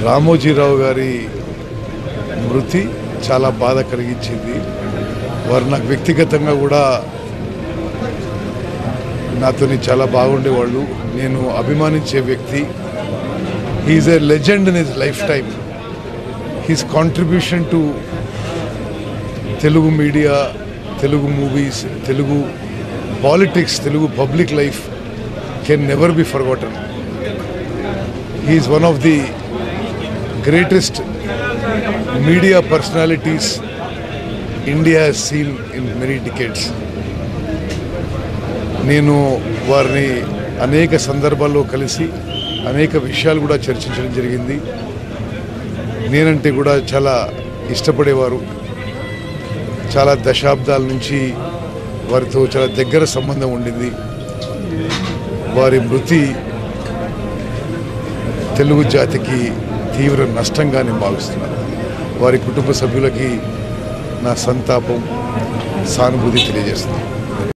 రామోజీరావు గారి మృతి చాలా బాధ కలిగించింది. వారు నాకు వ్యక్తిగతంగా కూడా నాతోని చాలా బాగుండేవాళ్ళు. నేను అభిమానించే వ్యక్తి. He is a legend in his lifetime. His contribution to Telugu media, Telugu movies, Telugu politics, Telugu public life can never be forgotten. He is one of the greatest media personalities India has seen in many decades. నేను వారిని అనేక సందర్భాల్లో కలిసి అనేక విషయాలు కూడా చర్చించడం జరిగింది. నేనంటే కూడా చాలా ఇష్టపడేవారు. చాలా దశాబ్దాల నుంచి వారితో చాలా దగ్గర సంబంధం ఉండింది. వారి మృతి తెలుగు జాతికి తీవ్ర నష్టంగా నేను భావిస్తున్నాను. వారి కుటుంబ సభ్యులకి నా సంతాపం, సానుభూతి తెలియజేస్తున్నాను.